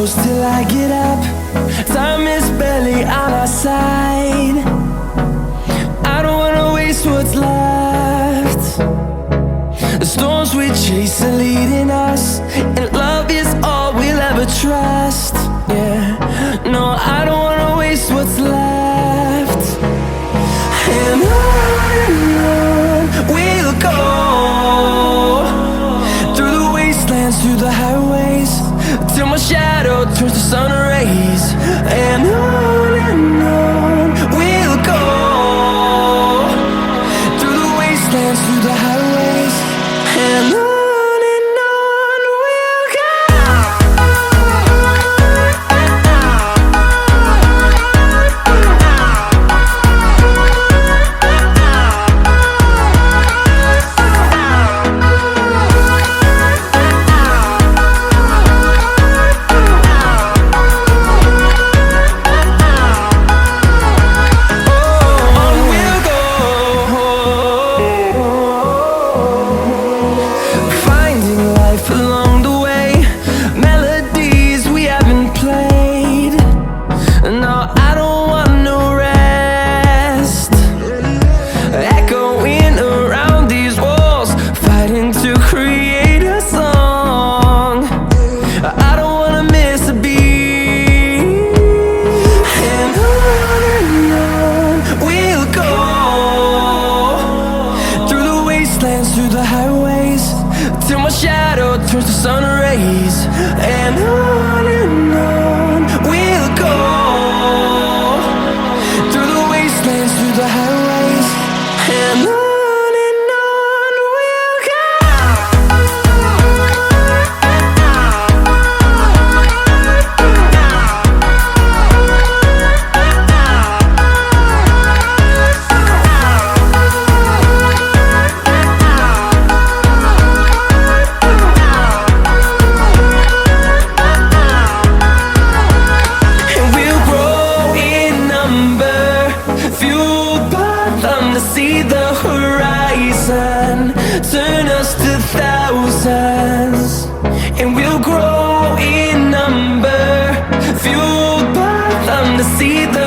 close till I get up. Time is barely on our side. I don't wanna waste what's left. The storms we chase are leading us, and love is all we'll ever trust. Yeah, no, I don't wanna waste what's left. And on we'll go, through the wastelands, through the highways, till my shadow turns to sun rays. And on we'll go, through the wastelands, through the highways, and on we'll go. Through the highways, till my shadow turns to sun rays. And on we'll go, through the wastelands, through the highways, and on we'll go. See the horizon, turn us to thousands, and we'll grow in number, fueled by them to see the